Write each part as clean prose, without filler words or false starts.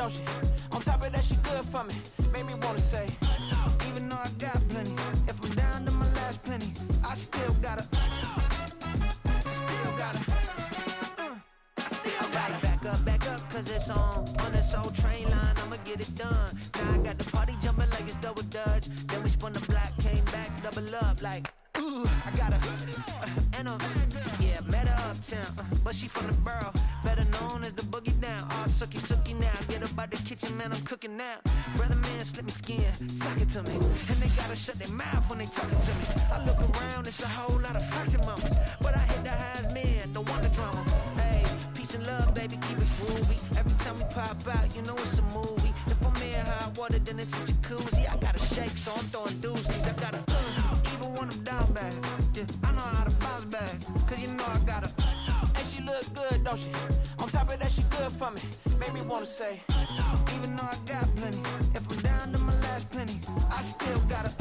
don't she? On top of that, she good for me. Made me wanna say, even though I got plenty, if I'm down to my last penny, I still gotta. Back up, cause it's on this old train line, I'ma get it done. Now I got the party jumping like it's double dutch. Then we spun the block, came back, double up like, ooh, I got her. Yeah, met her uptown, but she from the borough, better known as the boogie down. All sucky now, get up out the kitchen, man, I'm cooking now. Brother man, slip me skin, suck it to me. And they gotta shut their mouth when they talking to me. I look around, it's a whole lot of fraction mamas, but I hit the highs, man, don't want the drama. Hey, peace and love, baby, keep it groovy. Every time we pop out, you know it's a movie. If I'm in hot water, then it's a jacuzzi. I gotta shake, so I'm throwing deuces. I gotta, even when I'm down bad, yeah, I know how to bounce back, cause you know I gotta. And she look good, don't she? On top of that, she good for me. Made me wanna say, even though I got plenty, if I'm down to my last penny, I still gotta.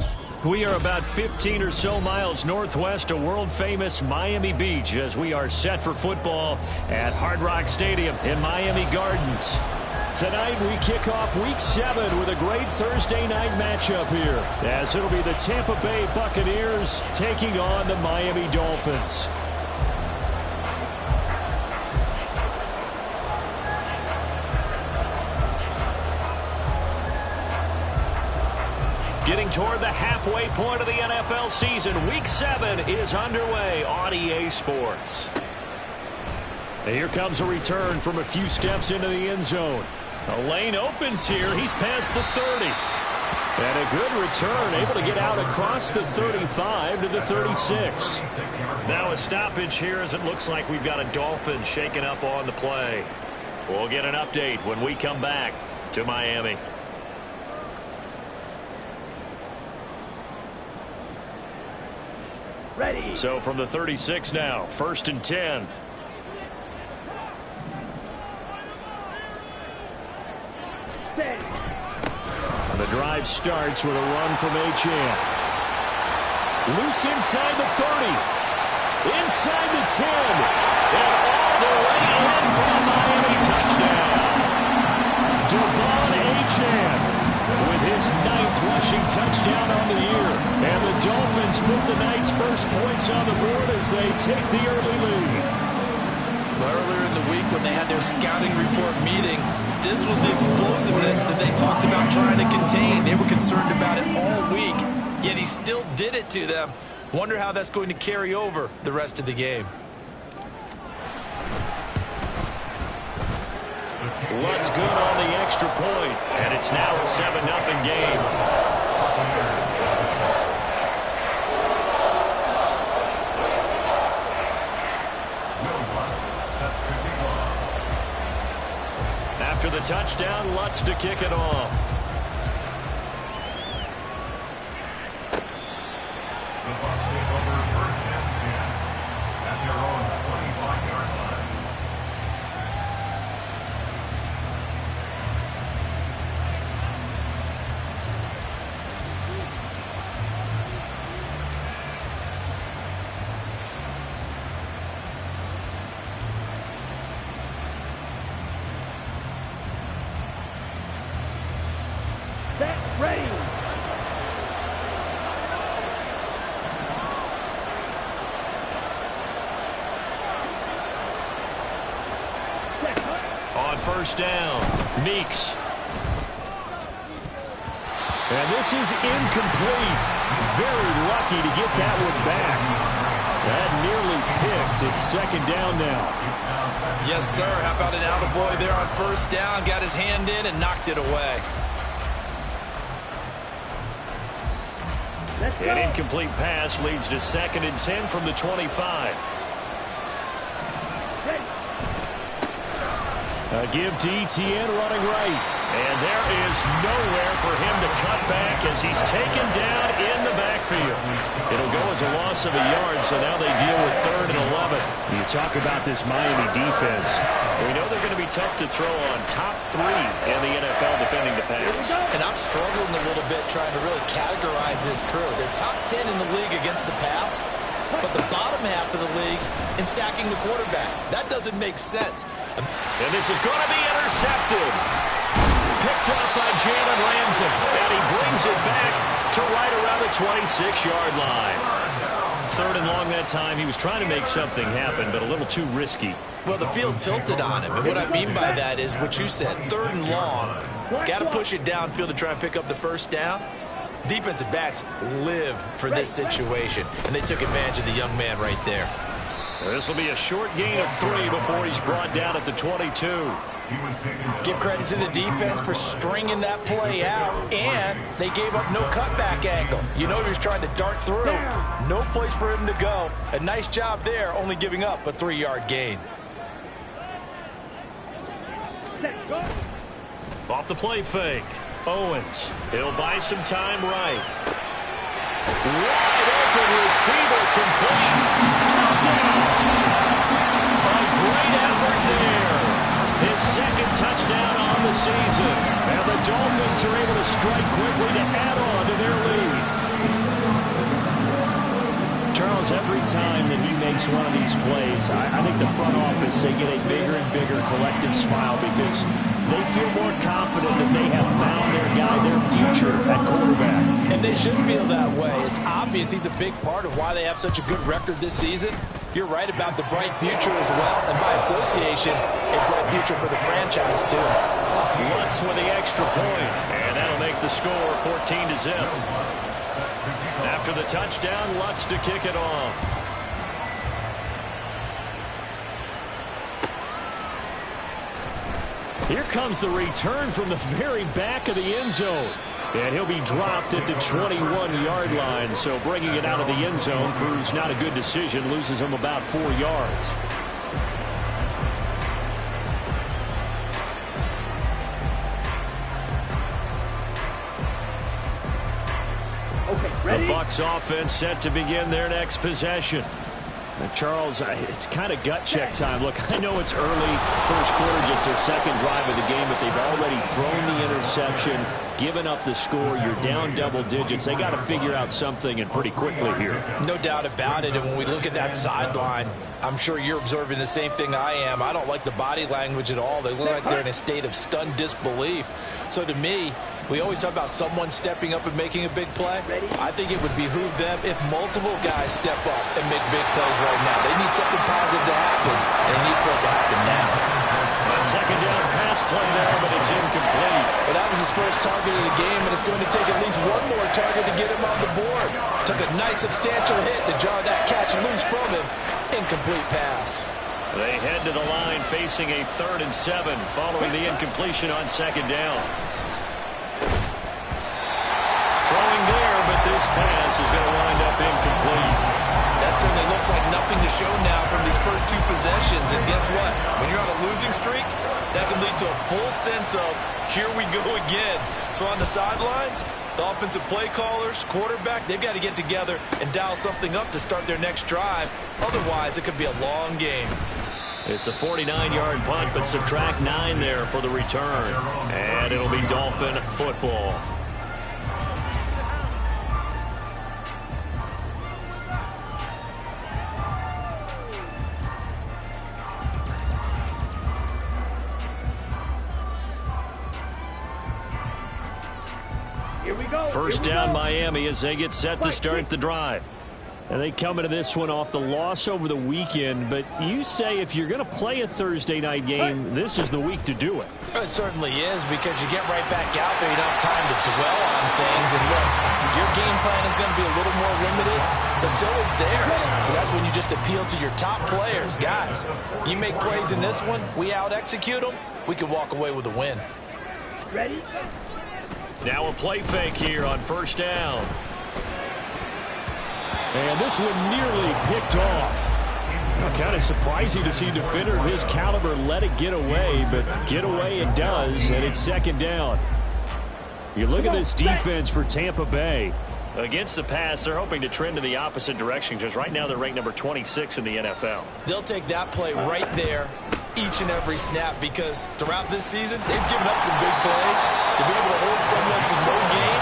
We are about 15 or so miles northwest of world-famous Miami Beach as we are set for football at Hard Rock Stadium in Miami Gardens. Tonight we kick off Week 7 with a great Thursday night matchup here, as it'll be the Tampa Bay Buccaneers taking on the Miami Dolphins. Getting toward the halfway point of the NFL season, Week 7 is underway on EA Sports. And here comes a return from a few steps into the end zone. A lane opens here. He's past the 30. And a good return, able to get out across the 35 to the 36. Now a stoppage here as it looks like we've got a Dolphin shaking up on the play. We'll get an update when we come back to Miami. Ready. So from the 36 now, 1st and 10. The drive starts with a run from Achane. Loose inside the 30. Inside the 10. And all the way in for a Miami touchdown. Devon Achane with his 9th rushing touchdown on the year. And the Dolphins put the night's first points on the board as they take the early lead. Earlier in the week when they had their scouting report meeting, this was the explosiveness that they talked about trying to contain. They were concerned about it all week, yet he still did it to them. Wonder how that's going to carry over the rest of the game. What's good on the extra point, and it's now a 7-0 game. After the touchdown, Lutz to kick it off. The Bucs take over 1st and 10 at their own 25-yard line. Set, ready. On 1st down, Meeks. And this is incomplete. Very lucky to get that one back. That nearly picked. It's 2nd down now. Yes, sir. How about an attaboy there on 1st down? Got his hand in and knocked it away. An incomplete pass leads to 2nd and 10 from the 25. A give to Etienne running right. And there is nowhere for him to cut back as he's taken down in the backfield. It'll go as a loss of a yard, so now they deal with 3rd and 11. You talk about this Miami defense. We know they're going to be tough to throw on. Top 3 in the NFL defending the pass. And I'm struggling a little bit trying to really categorize this crew. They're top 10 in the league against the pass, but the bottom half of the league in sacking the quarterback. That doesn't make sense. And this is going to be intercepted. picked up by Jalen Ramsey. And he brings it back to right around the 26-yard line. 3rd and long that time. He was trying to make something happen, but a little too risky. Well, the field tilted on him. And what I mean by that is what you said. 3rd and long. Got to push it downfield to try and pick up the first down. Defensive backs live for this situation, and they took advantage of the young man right there. This will be a short gain of 3 before he's brought down at the 22. Give credit to the defense for stringing that play out, and they gave up no cutback angle. You know he was trying to dart through. No place for him to go. A nice job there, only giving up a 3-yard gain. Off the play fake. Owens. He'll buy some time right. Wide open receiver complete. Touchdown. A great effort there. His 2nd touchdown on the season. And the Dolphins are able to strike quickly to add on to their lead. Charles, every time that he makes one of these plays, I think the front office, they get a bigger and bigger collective smile because they feel more confident that they have found their guy, their future at quarterback. And they should feel that way. It's obvious he's a big part of why they have such a good record this season. You're right about the bright future as well, and by association, a bright future for the franchise too. Lutz with the extra point, and that'll make the score 14-0. After the touchdown, Lutz to kick it off. Here comes the return from the very back of the end zone. And he'll be dropped at the 21-yard line. So bringing it out of the end zone proves not a good decision. Loses him about 4 yards. Ready? The Bucs offense set to begin their next possession. Now, Charles, it's kind of gut check time. Look, I know it's early, first quarter, just their 2nd drive of the game, but they've already thrown the interception, given up the score. You're down double digits. They got to figure out something, and pretty quickly here. No doubt about it. And when we look at that sideline, I'm sure you're observing the same thing I am. I don't like the body language at all. They look like they're in a state of stunned disbelief. So to me, we always talk about someone stepping up and making a big play. I think it would behoove them if multiple guys step up and make big plays right now. They need something positive to happen, and they need for it to happen now. A 2nd down pass play there, but it's incomplete. But that was his first target of the game, and it's going to take at least one more target to get him on the board. Took a nice substantial hit to jar that catch loose from him. Incomplete pass. They head to the line facing a 3rd and 7 following the incompletion on 2nd down. Throwing there, but this pass is going to wind up incomplete. That certainly looks like nothing to show now from these first 2 possessions. And guess what? When you're on a losing streak, that can lead to a full sense of, here we go again. So on the sidelines, the offensive play callers, quarterback, they've got to get together and dial something up to start their next drive. Otherwise, it could be a long game. It's a 49-yard punt, but subtract 9 there for the return. And it'll be Dolphin football. First down Miami as they get set to start the drive. And they come into this one off the loss over the weekend, but you say if you're going to play a Thursday night game, this is the week to do it. It certainly is, because you get right back out there. You don't have time to dwell on things. And look, your game plan is going to be a little more limited, but so is theirs. So that's when you just appeal to your top players. Guys, you make plays in this one, we out-execute them, we can walk away with a win. Ready? Now a play fake here on 1st down. And this one nearly picked off. Kind of surprising to see a defender of his caliber let it get away, but get away it does, and it's 2nd down. You look at this defense for Tampa Bay. Against the pass, they're hoping to trend in the opposite direction, because right now they're ranked number 26 in the NFL. They'll take that play right there each and every snap, because throughout this season, they've given up some big plays. To be able to hold someone to no gain,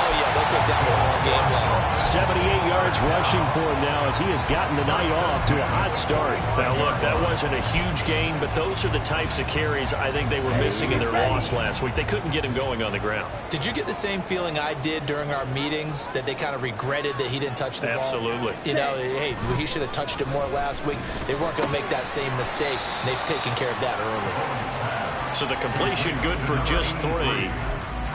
oh yeah, they'll take that one all game long. 78 yards rushing for him now as he has gotten the night off to a hot start. Now, look, that wasn't a huge gain, but those are the types of carries I think they were missing in their loss last week. They couldn't get him going on the ground. Did you get the same feeling I did during our meetings, that they kind of regretted that he didn't touch the ball? Absolutely. You know, hey, he should have touched it more last week. They weren't going to make that same mistake, and they've taken care of that early. So the completion good for just 3.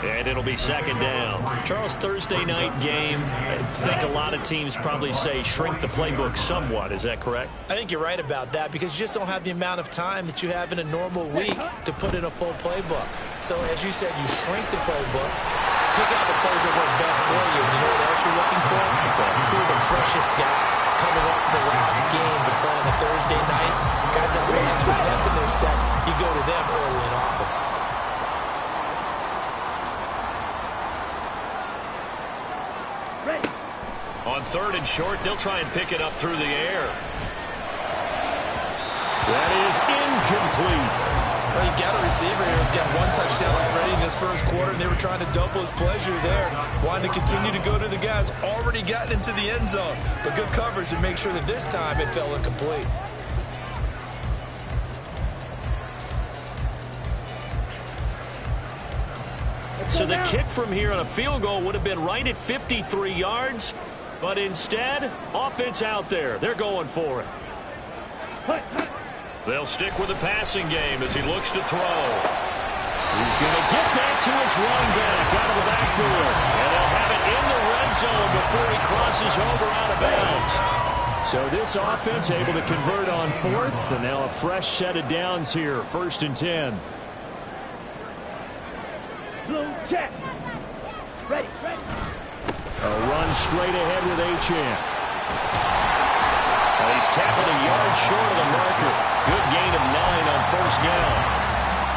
And it'll be second down. Charles, Thursday night game, I think a lot of teams probably say shrink the playbook somewhat. Is that correct? I think you're right about that because you just don't have the amount of time that you have in a normal week to put in a full playbook. So as you said, you shrink the playbook, pick out the plays that work best for you. You know what else you're looking for? Who are the freshest guys coming off the last game to play on a Thursday night? Guys that have a little extra pep in their step, you go to them early and often. On 3rd and short, they'll try and pick it up through the air. That is incomplete. Well, you got a receiver here who's got 1 touchdown already in this first quarter, and they were trying to double his pleasure there, wanting to continue to go to the guys already gotten into the end zone. But good coverage to make sure that this time it fell incomplete. So the kick from here on a field goal would have been right at 53 yards. But instead, offense out there. They're going for it. They'll stick with the passing game as he looks to throw. He's going to get that to his running back out of the backfield. And they'll have it in the red zone before he crosses over out of bounds. So this offense able to convert on 4th. And now a fresh set of downs here. 1st and 10. Blue check. Ready. A run straight ahead with Achane. He's tackled a yard short of the marker. Good gain of 9 on 1st down.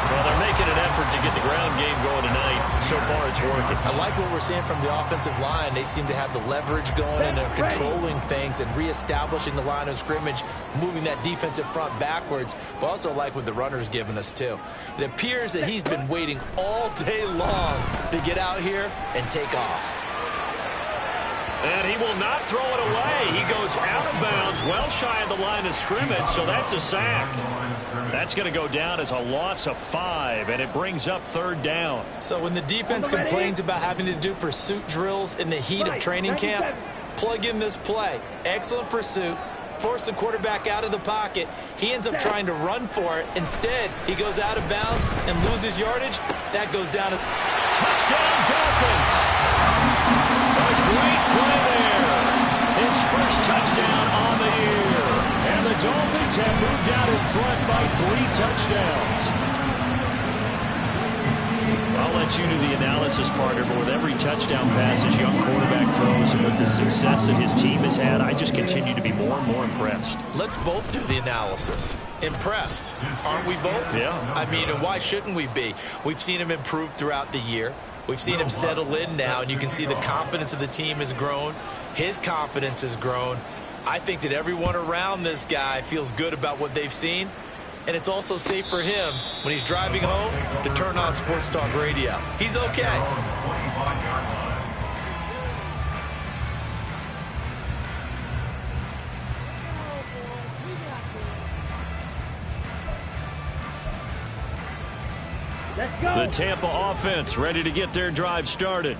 Well, they're making an effort to get the ground game going tonight. So far, it's working. I like what we're seeing from the offensive line. They seem to have the leverage going, and they're controlling things and reestablishing the line of scrimmage, moving that defensive front backwards, but also like what the runner's giving us, too. It appears that he's been waiting all day long to get out here and take off. And he will not throw it away. He goes out of bounds, well shy of the line of scrimmage, so that's a sack. That's going to go down as a loss of 5, and it brings up 3rd down. So when the defense complains about having to do pursuit drills in the heat of training camp, plug in this play. Excellent pursuit. Force the quarterback out of the pocket. He ends up trying to run for it. Instead, he goes out of bounds and loses yardage. That goes down to touchdown Dolphins. Great play there. His first touchdown on the year. And the Dolphins have moved out in front by 3 touchdowns. I'll let you do the analysis, partner, but with every touchdown pass his young quarterback throws and with the success that his team has had, I just continue to be more and more impressed. Let's both do the analysis. Impressed. Aren't we both? Yeah. I mean, and why shouldn't we be? We've seen him improve throughout the year. We've seen him settle in now, and you can see the confidence of the team has grown. His confidence has grown. I think that everyone around this guy feels good about what they've seen, and it's also safe for him when he's driving home to turn on Sports Talk Radio. He's okay. The Tampa offense ready to get their drive started.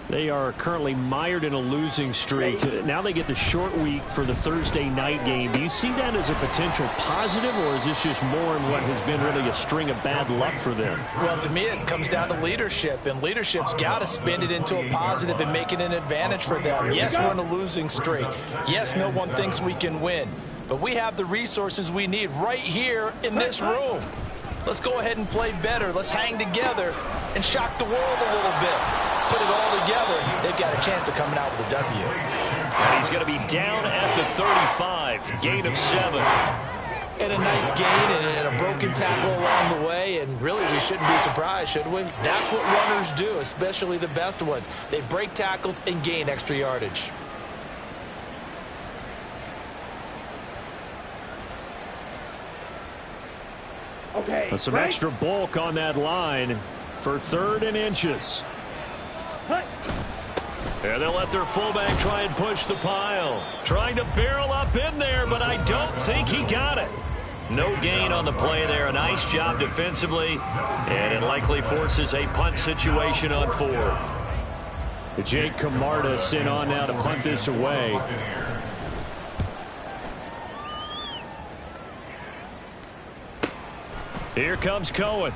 They are currently mired in a losing streak. Now they get the short week for the Thursday night game. Do you see that as a potential positive, or is this just more in what has been really a string of bad luck for them? Well, to me, it comes down to leadership, and leadership's got to spin it into a positive and make it an advantage for them. Yes, we're in a losing streak. Yes, no one thinks we can win, but we have the resources we need right here in this room. Let's go ahead and play better. Let's hang together and shock the world a little bit. Put it all together. They've got a chance of coming out with a W. And he's going to be down at the 35. Gain of 7. And a nice gain and a broken tackle along the way. And really, we shouldn't be surprised, should we? That's what runners do, especially the best ones. They break tackles and gain extra yardage. Okay. Some extra bulk on that line for 3rd and inches. And they'll let their fullback try and push the pile. Trying to barrel up in there, but I don't think he got it. No gain on the play there. A nice job defensively. And it likely forces a punt situation on 4th. Jake Camardas in on now to punt this away. Here comes Cohen.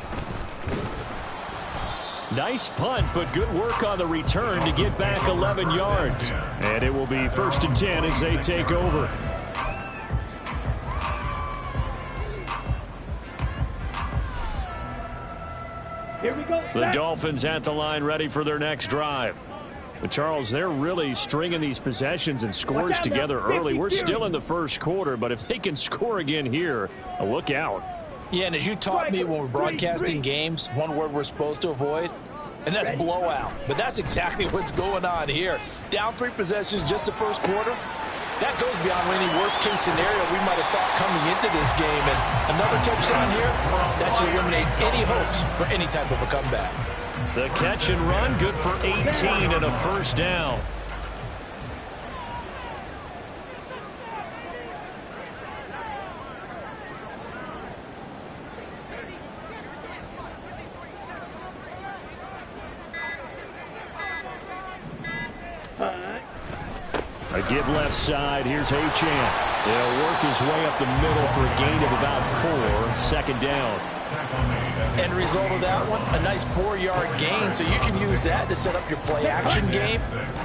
Nice punt, but good work on the return to get back 11 yards. And it will be 1st and 10 as they take over. Here we go. The Dolphins at the line ready for their next drive. But Charles, they're really stringing these possessions and scores together early. We're still in the first quarter, but if they can score again here, look out. Yeah, and as you taught me when we're broadcasting games, one word we're supposed to avoid, and that's blowout. But that's exactly what's going on here. Down 3 possessions just the first quarter. That goes beyond any worst-case scenario we might have thought coming into this game. And another touchdown here, that should eliminate any hopes for any type of a comeback. The catch and run, good for 18 and a first down. A give left side. Here's Achane. He'll work his way up the middle for a gain of about 4. 2nd down. End result of that one, a nice 4-yard gain. So you can use that to set up your play-action game,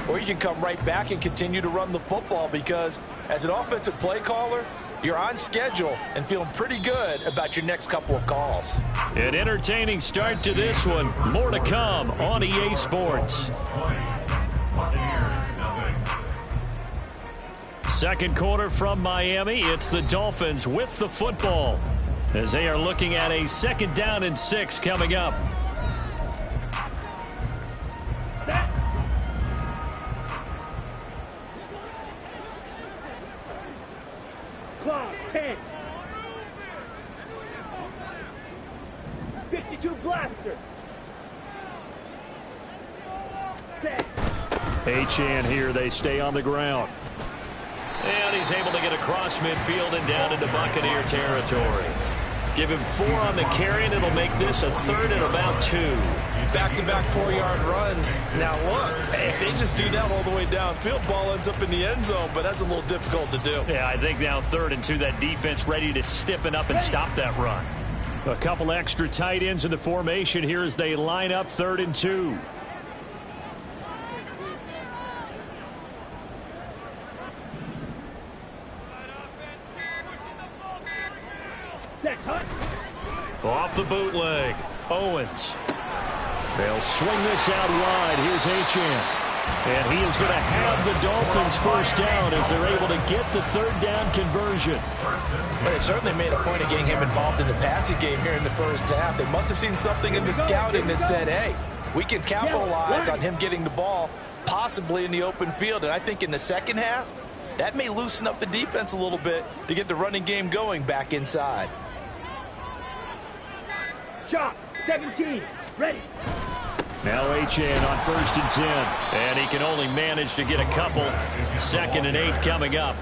or you can come right back and continue to run the football because as an offensive play caller, you're on schedule and feeling pretty good about your next couple of calls. An entertaining start to this one. More to come on EA Sports. Second quarter from Miami. It's the Dolphins with the football as they are looking at a 2nd down and 6 coming up. Clock 10. 52 blaster. Set. Achane here. They stay on the ground. And he's able to get across midfield and down into Buccaneer territory. Give him 4 on the carry, and it'll make this a 3rd and about 2. Back-to-back 4-yard runs. Now look, if they just do that all the way downfield, ball ends up in the end zone, but that's a little difficult to do. Yeah, I think now 3rd and 2, that defense ready to stiffen up and stop that run. A couple extra tight ends in the formation here as they line up 3rd and 2. Off the bootleg. Owens. They'll swing this out wide. Here's Achane. And he is going to have the Dolphins first down as they're able to get the 3rd down conversion. But they certainly made a point of getting him involved in the passing game here in the first half. They must have seen something in the scouting that said, hey, we can capitalize on him getting the ball possibly in the open field. And I think in the second half, that may loosen up the defense a little bit to get the running game going back inside. Shot 17. Ready. Now Achane on 1st and 10. And he can only manage to get a couple. 2nd and 8 coming up.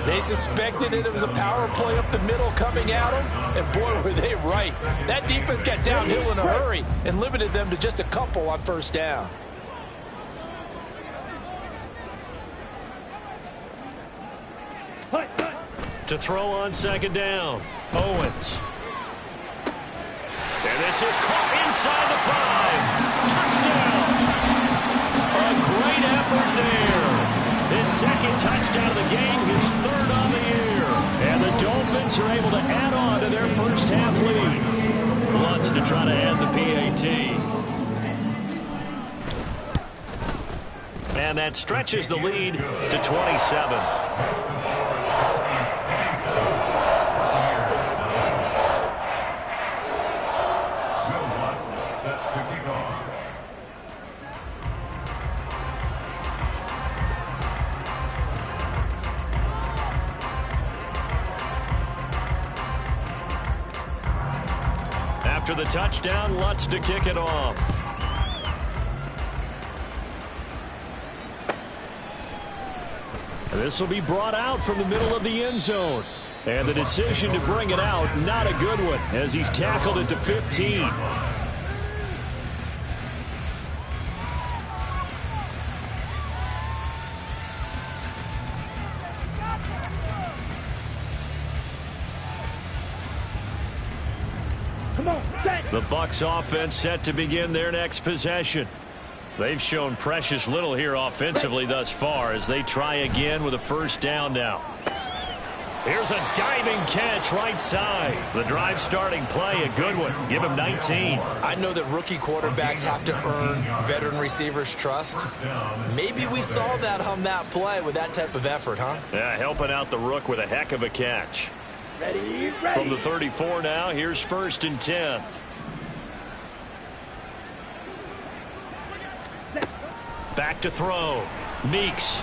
They suspected it was a power play up the middle coming at them, and boy, were they right. That defense got downhill in a hurry and limited them to just a couple on 1st down. To throw on 2nd down. Owens. And this is caught inside the 5. Touchdown. A great effort there. His 2nd touchdown of the game, his 3rd on the year. And the Dolphins are able to add on to their first half lead. Wants to try to add the PAT. And that stretches the lead to 27. After the touchdown, Lutz to kick it off. This will be brought out from the middle of the end zone. And the decision to bring it out, not a good one, as he's tackled it to 15. The Bucs offense set to begin their next possession. They've shown precious little here offensively thus far as they try again with a first down now. Here's a diving catch right side. The drive starting play, a good one. Give him 19. I know that rookie quarterbacks have to earn veteran receivers' trust. Maybe we saw that on that play with that type of effort, huh? Yeah, helping out the rook with a heck of a catch. Ready. From the 34 now, here's first and 10. Back to throw. Meeks.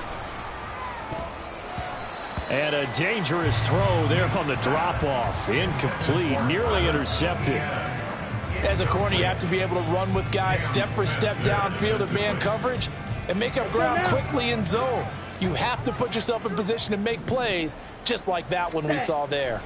And a dangerous throw there on the drop-off. Incomplete, nearly intercepted. As a corner, you have to be able to run with guys step for step downfield in man coverage and make up ground quickly in zone. You have to put yourself in position to make plays, just like that one we saw there.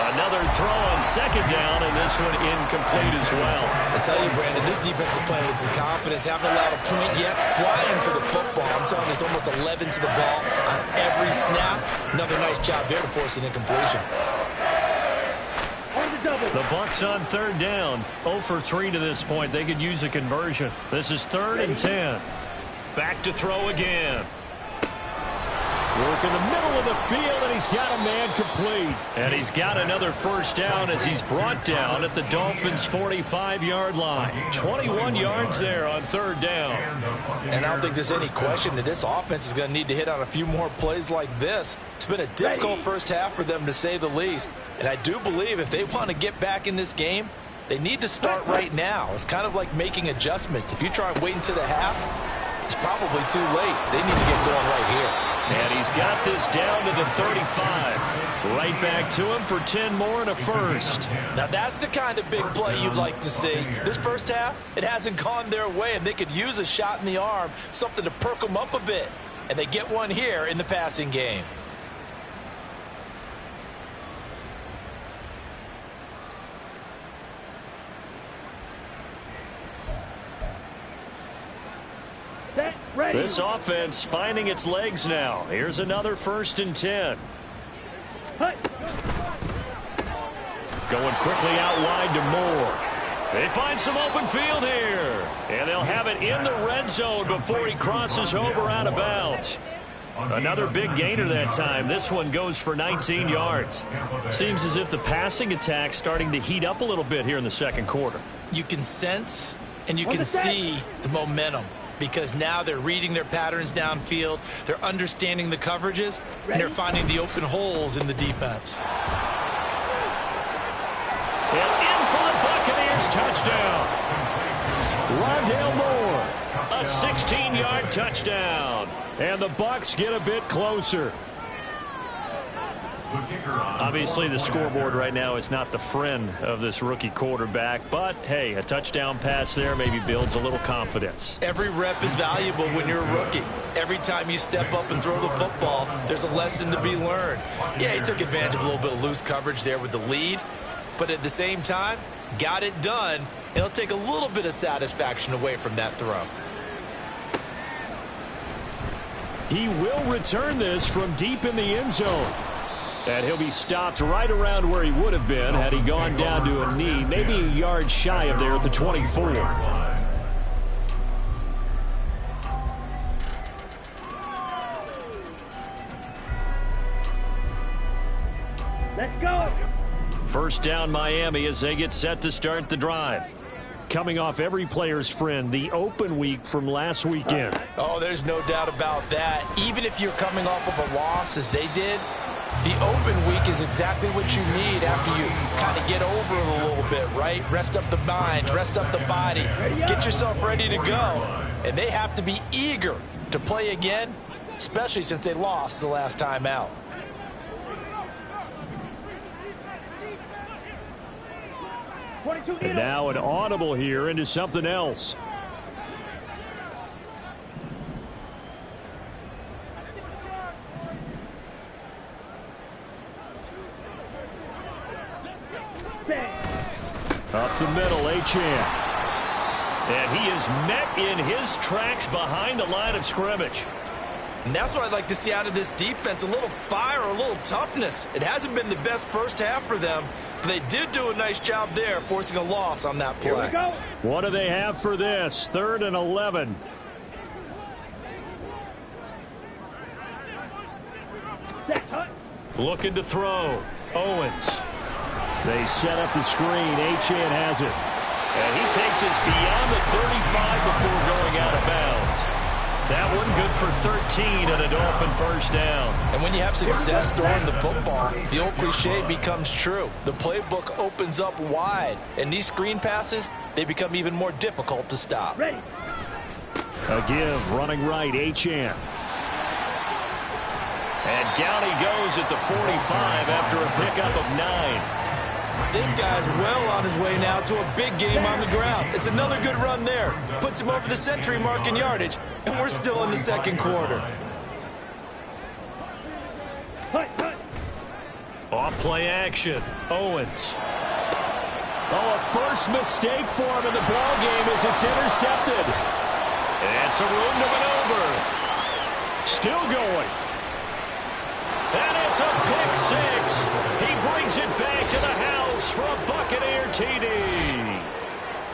Another throw on second down, and this one incomplete as well. I tell you, Brandon, this defense is playing with some confidence. Haven't allowed a point yet. Flying to the football. I'm telling you, it's almost 11 to the ball on every snap. Another nice job there to force an incompletion. The Bucs on third down. 0 for 3 to this point. They could use a conversion. This is 3rd and 10. Back to throw again. Work in the middle of the field, and he's got a man complete. And he's got another first down as he's brought down at the Dolphins' 45-yard line. 21 yards there on third down. And I don't think there's any question that this offense is going to need to hit on a few more plays like this. It's been a difficult first half for them, to say the least. And I do believe if they want to get back in this game, they need to start right now. It's kind of like making adjustments. If you try and wait until the half, it's probably too late. They need to get going right here. And he's got this down to the 35. Right back to him for 10 more and a first. Now that's the kind of big play you'd like to see. This first half, it hasn't gone their way, and they could use a shot in the arm, something to perk them up a bit. And they get one here in the passing game. This offense finding its legs now. Here's another 1st and 10. Going quickly out wide to Moore. They find some open field here. And they'll have it in the red zone before he crosses over out of bounds. Another big gainer that time. This one goes for 19 yards. Seems as if the passing attack's starting to heat up a little bit here in the second quarter. You can sense and you can see the momentum, because now they're reading their patterns downfield, they're understanding the coverages, and they're finding the open holes in the defense. And in for the Buccaneers touchdown. Rondale Moore, a 16-yard touchdown. And the Bucs get a bit closer. Obviously, the scoreboard right now is not the friend of this rookie quarterback, but, hey, a touchdown pass there maybe builds a little confidence. Every rep is valuable when you're a rookie. Every time you step up and throw the football, there's a lesson to be learned. Yeah, he took advantage of a little bit of loose coverage there with the lead, but at the same time, got it done. It'll take a little bit of satisfaction away from that throw. He will return this from deep in the end zone. And he'll be stopped right around where he would have been had he gone down to a knee, maybe a yard shy of there at the 24. Let's go. First down Miami as they get set to start the drive. Coming off every player's friend, the open week from last weekend. Oh, there's no doubt about that. Even if you're coming off of a loss as they did, the open week is exactly what you need after you kind of get over it a little bit, right? Rest up the mind, rest up the body, get yourself ready to go. And they have to be eager to play again, especially since they lost the last time out. And now an audible here into something else. Up the middle, Achane. And he is met in his tracks behind the line of scrimmage. And that's what I'd like to see out of this defense, a little fire, a little toughness. It hasn't been the best first half for them, but they did do a nice job there, forcing a loss on that play. Here we go. What do they have for this? 3rd and 11. Looking to throw. Owens. They set up the screen. Achane has it. And he takes us beyond the 35 before going out of bounds. That one good for 13 and a Dolphin first down. And when you have success throwing the football, the old cliche becomes true. The playbook opens up wide, and these screen passes, they become even more difficult to stop. Ready. A give, running right, Achane. And down he goes at the 45 after a pickup of 9. This guy's well on his way now to a big game on the ground. It's another good run there. Puts him over the century mark in yardage, and we're still in the second quarter. Off play action. Owens. Oh, a first mistake for him in the ball game as it's intercepted. And some room to maneuver. Still going. And it's a pick six. He brings it back to the house for a Buccaneer TD.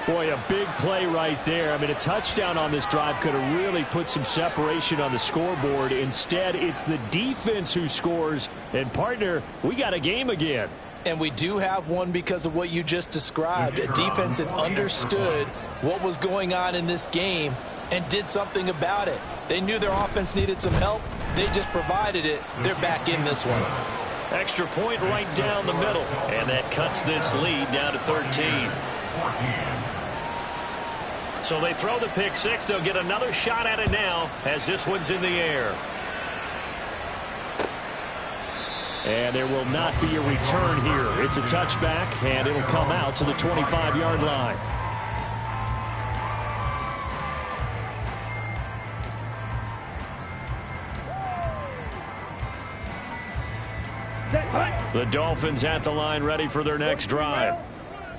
Boy, a big play right there. I mean, a touchdown on this drive could have really put some separation on the scoreboard. Instead, it's the defense who scores. And, partner, we got a game again. And we do have one because of what you just described. A defense that understood what was going on in this game and did something about it. They knew their offense needed some help. They just provided it. They're back in this one. Extra point right down the middle. And that cuts this lead down to 13. So they throw the pick six. They'll get another shot at it now as this one's in the air. And there will not be a return here. It's a touchback, and it'll come out to the 25-yard line. The Dolphins at the line, ready for their next drive.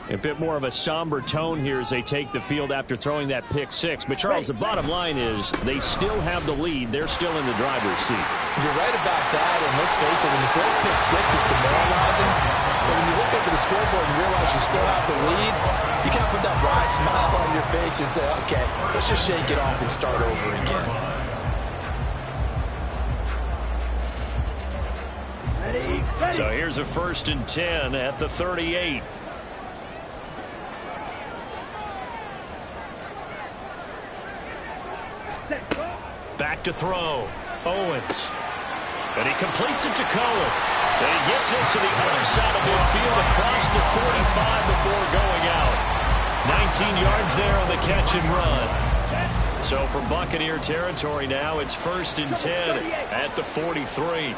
A bit more of a somber tone here as they take the field after throwing that pick six. But, Charles, the bottom line is they still have the lead. They're still in the driver's seat. You're right about that, and let's face it, when you throw a pick six, it's demoralizing. But when you look up at the scoreboard and realize you still have the lead, you kind of put that wry smile on your face and say, okay, let's just shake it off and start over again. So here's a 1st and 10 at the 38. Back to throw. Owens. And he completes it to Cohen. And he gets us to the other side of midfield across the 45 before going out. 19 yards there on the catch and run. So from Buccaneer territory now, it's 1st and 10 at the 43.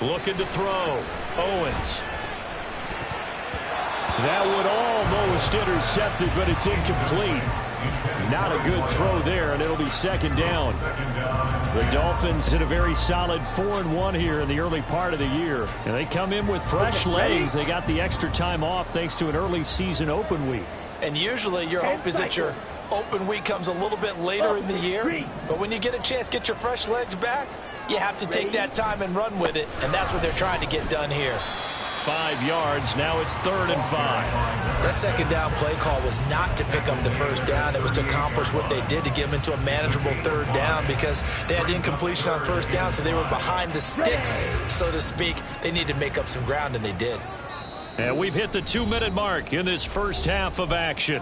Looking to throw. Owens. That would almost intercepted, but it's incomplete. Not a good throw there, and it'll be 2nd down. The Dolphins in a very solid 4-1 here in the early part of the year. And they come in with fresh legs. They got the extra time off thanks to an early season open week. And usually your hope is that your open week comes a little bit later in the year. But when you get a chance to get your fresh legs back, you have to take that time and run with it. And that's what they're trying to get done here. 5 yards. Now it's 3rd and 5. That 2nd down play call was not to pick up the 1st down. It was to accomplish what they did to get them into a manageable 3rd down because they had incompletion on 1st down, so they were behind the sticks, so to speak. They needed to make up some ground, and they did. And we've hit the 2-minute mark in this first half of action.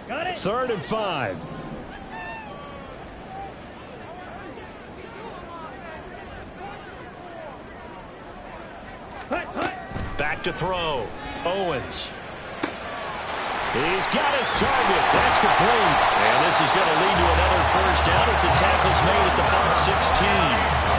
Got it. 3rd and 5. Back to throw. Owens. He's got his target. That's complete. And this is going to lead to another 1st down as the tackle's made at the Bucs 16.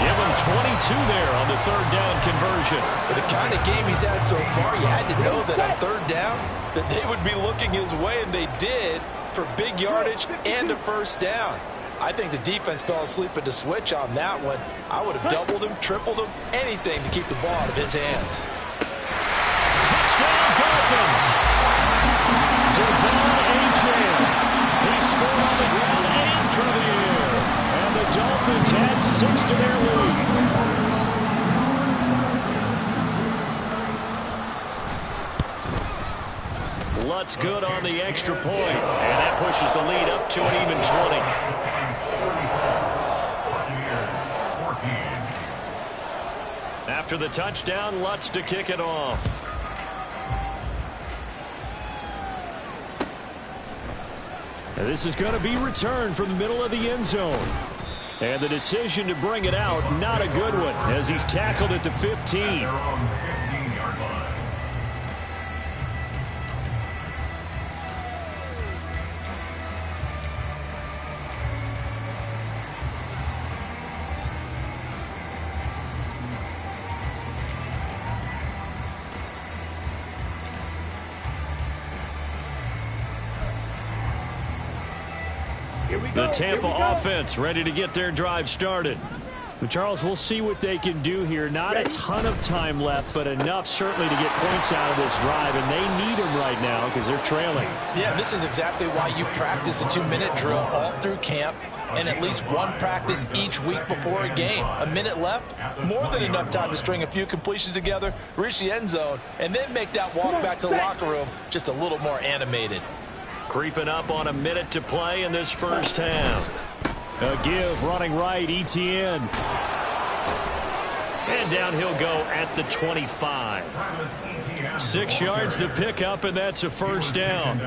Give him 22 there on the 3rd down conversion. For the kind of game he's had so far, you had to know that on 3rd down, that they would be looking his way, and they did. for big yardage and a first down. I think the defense fell asleep at the switch on that one. I would have doubled him, tripled him, anything to keep the ball out of his hands. Touchdown, Dolphins. Devon Achane. He scored on the ground and through the air. And the Dolphins add 6 to their lead. Lutz good on the extra point, and that pushes the lead up to an even 20. After the touchdown, Lutz to kick it off. And this is going to be returned from the middle of the end zone. And the decision to bring it out, not a good one, as he's tackled at the 15. The Tampa offense ready to get their drive started. But Charles, we'll see what they can do here. Not a ton of time left, but enough certainly to get points out of this drive, and they need them right now because they're trailing. Yeah, this is exactly why you practice a 2-minute drill all through camp and at least one practice each week before a game. A minute left, more than enough time to string a few completions together, reach the end zone, and then make that walk back to the locker room just a little more animated. Creeping up on a minute to play in this first half. A give running right, Etienne. And down he'll go at the 25. 6 yards the pickup, and that's a first down.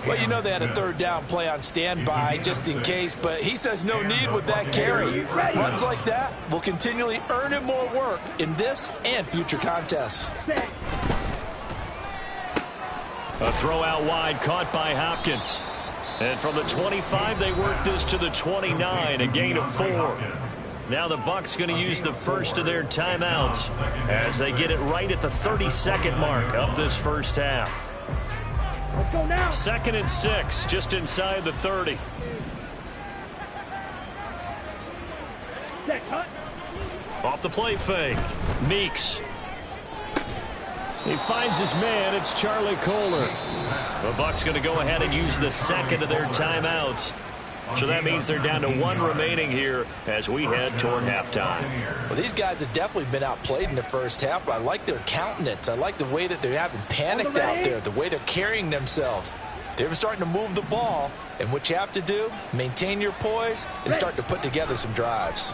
Well, you know they had a third down play on standby just in case, but he says no need with that carry. Runs like that will continually earn him more work in this and future contests. A throw out wide caught by Hopkins. And from the 25, they work this to the 29, a gain of 4. Now the Bucs going to use the first of their timeouts as they get it right at the 30-second mark of this first half. Let's go now. 2nd and 6, just inside the 30. Set, cut. Off the play fake, Meeks. He finds his man. It's Charlie Kohler. The Bucs going to go ahead and use the second of their timeouts. So that means they're down to 1 remaining here as we head toward halftime. Well, these guys have definitely been outplayed in the first half, but I like their countenance. I like the way that they're having panicked out there, the way they're carrying themselves. They're starting to move the ball, and what you have to do, maintain your poise and start to put together some drives.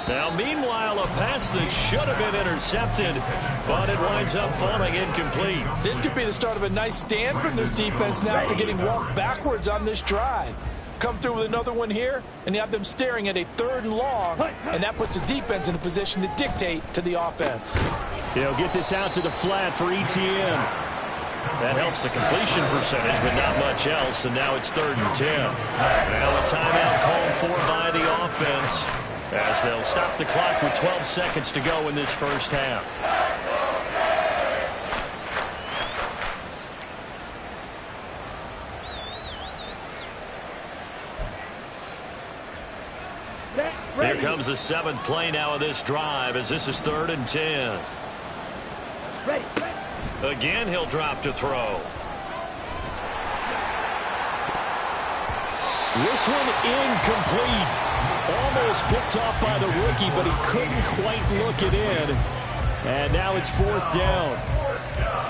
Now, meanwhile, a pass that should have been intercepted, but it winds up falling incomplete. This could be the start of a nice stand from this defense now after getting walked backwards on this drive. Come through with another one here, and you have them staring at a 3rd and long, and that puts the defense in a position to dictate to the offense. They'll get this out to the flat for Etienne. That helps the completion percentage, but not much else, and now it's 3rd and 10. Now a timeout called for by the offense, as they'll stop the clock with 12 seconds to go in this first half. Here comes the 7th play now of this drive, as this is 3rd and 10. Again, he'll drop to throw. This one incomplete. Almost picked off by the rookie, but he couldn't quite look it in. And now it's 4th down.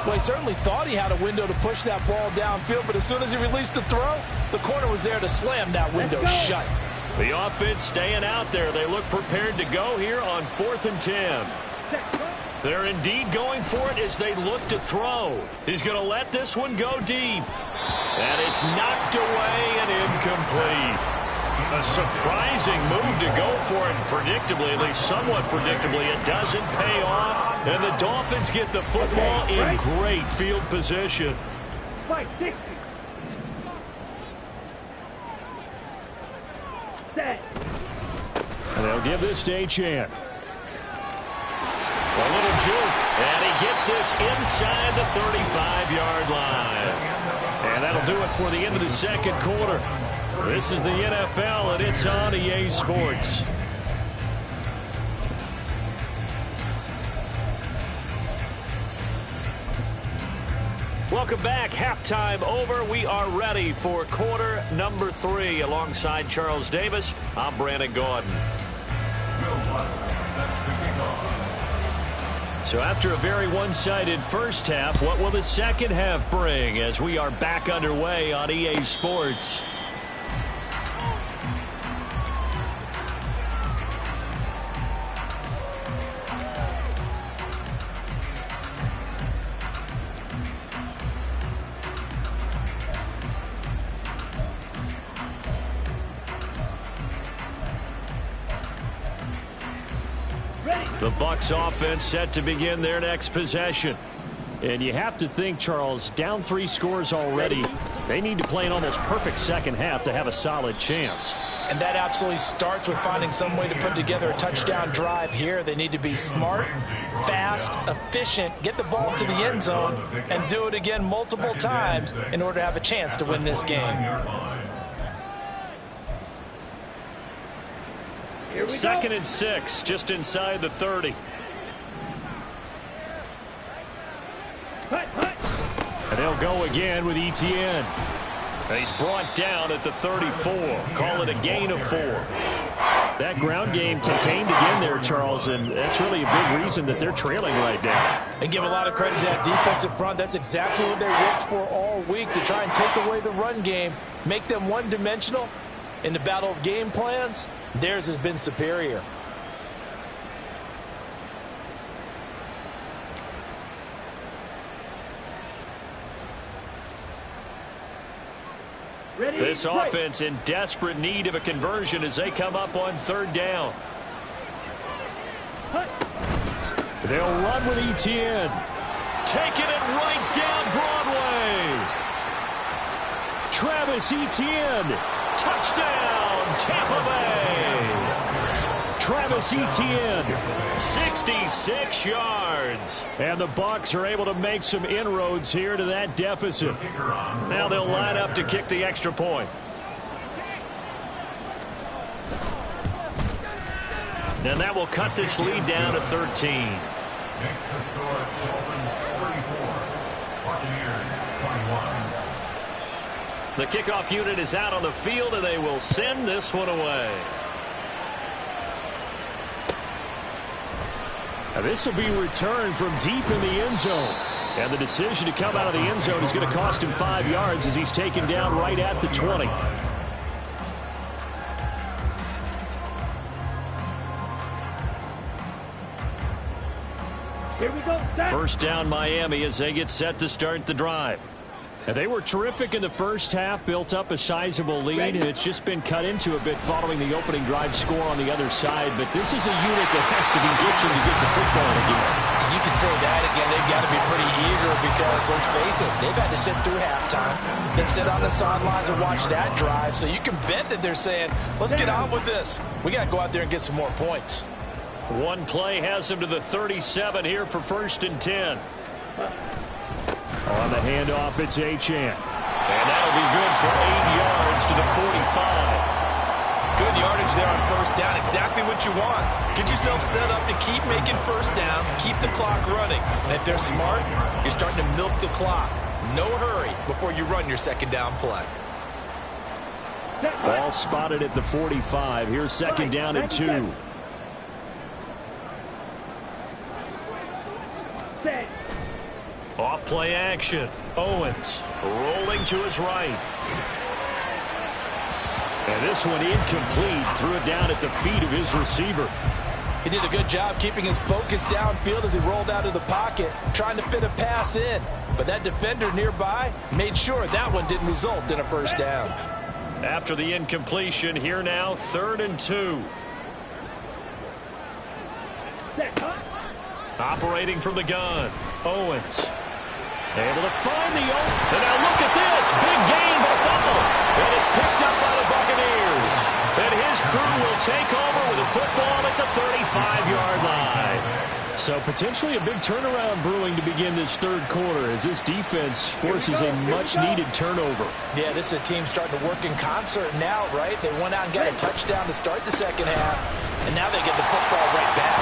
Well, he certainly thought he had a window to push that ball downfield, but as soon as he released the throw, the corner was there to slam that window shut. The offense staying out there. They look prepared to go here on 4th and 10. They're indeed going for it as they look to throw. He's going to let this one go deep. And it's knocked away and incomplete. A surprising move to go for it. Predictably, at least somewhat predictably, it doesn't pay off. And the Dolphins get the football in great field position. 5-60. Set. And they'll give this to Achane. A little juke, and he gets this inside the 35-yard line. do it for the end of the second quarter. This is the NFL, and it's on EA Sports. Welcome back. Halftime over. We are ready for quarter number 3. Alongside Charles Davis, I'm Brandon Gordon. So after a very one-sided first half, what will the second half bring as we are back underway on EA Sports? The Bucs offense set to begin their next possession. And you have to think, Charles, down 3 scores already. They need to play an almost perfect second half to have a solid chance. And that absolutely starts with finding some way to put together a touchdown drive here. They need to be smart, fast, efficient, get the ball to the end zone, and do it again multiple times in order to have a chance to win this game. Second and 6, just inside the 30. And they'll go again with Etienne. He's brought down at the 34. Call it a gain of 4. That ground game contained again there, Charles, and that's really a big reason that they're trailing right now. And give a lot of credit to that defensive front. That's exactly what they worked for all week, to try and take away the run game, make them one-dimensional. In the battle of game plans, theirs has been superior. This offense in desperate need of a conversion as they come up on 3rd down. They'll run with Etienne. Taking it right down Broadway. Travis Etienne. Touchdown, Tampa Bay. Travis Etienne, 66 yards. And the Bucs are able to make some inroads here to that deficit. Now they'll line up to kick the extra point. And that will cut this lead down to 13. Next to score, Dolphins 44, Buccaneers 21. The kickoff unit is out on the field, and they will send this one away. Now this will be returned from deep in the end zone. And the decision to come out of the end zone is going to cost him 5 yards as he's taken down right at the 20. Here we go. First down Miami as they get set to start the drive. And they were terrific in the first half, built up a sizable lead, and it's just been cut into a bit following the opening drive score on the other side. But this is a unit that has to be itching to get the football again. You can say that again. They've got to be pretty eager because, let's face it, they've had to sit through halftime, then sit on the sidelines and watch that drive. So you can bet that they're saying, let's get on with this. We got to go out there and get some more points. One play has them to the 37 here for 1st and 10. On the handoff, it's Achane. And that'll be good for 8 yards to the 45. Good yardage there on first down. Exactly what you want. Get yourself set up to keep making first downs, keep the clock running. And if they're smart, you're starting to milk the clock. No hurry before you run your second down play. Ball spotted at the 45. Here's second down and 2. Off play action. Owens rolling to his right. And this one incomplete. Threw it down at the feet of his receiver. He did a good job keeping his focus downfield as he rolled out of the pocket, trying to fit a pass in. But that defender nearby made sure that one didn't result in a first down. After the incompletion, here now, 3rd and 2. Operating from the gun. Owens. Able to find the open. And now look at this. Big gain, but a fumble. And it's picked up by the Buccaneers. And his crew will take over with a football at the 35-yard line. So potentially a big turnaround brewing to begin this third quarter as this defense forces a much-needed turnover. Yeah, this is a team starting to work in concert now, right? They went out and got a touchdown to start the second half, and now they get the football right back.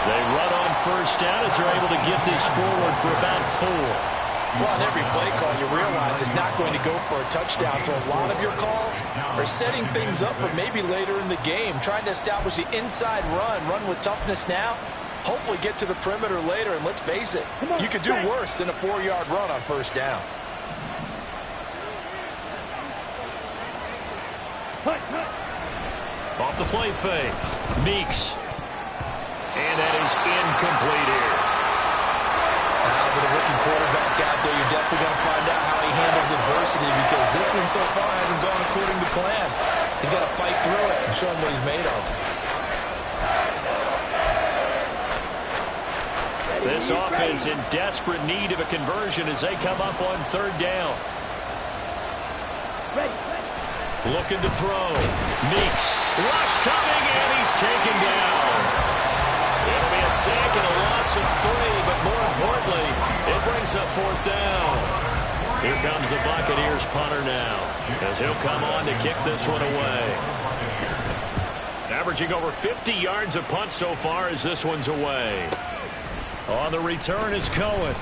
They run on first down as they're able to get this forward for about 4. Well, on every play call, you realize it's not going to go for a touchdown, so a lot of your calls are setting things up for maybe later in the game, trying to establish the inside run with toughness now, hopefully get to the perimeter later, and let's face it, you could do worse than a 4-yard run on first down. Off the play fake, Meeks. And that is incomplete here. With a rookie quarterback out there, you're definitely going to find out how he handles adversity, because this one so far hasn't gone according to plan. He's got to fight through it and show him what he's made of. This offense in desperate need of a conversion as they come up on third down. Looking to throw. Meeks. Rush coming, and he's taken down. It'll be a sack and a loss of 3, but more importantly, it brings up fourth down. Here comes the Buccaneers punter now, as he'll come on to kick this one away. Averaging over 50 yards a punt so far as this one's away. On the return is Cohen.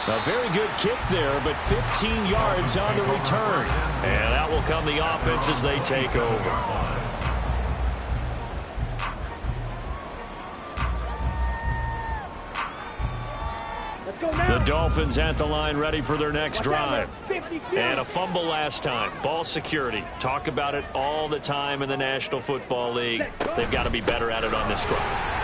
A very good kick there, but 15 yards on the return. And out will come the offense as they take over. The Dolphins at the line, ready for their next drive. And a fumble last time. Ball security. Talk about it all the time in the National Football League. They've got to be better at it on this drive.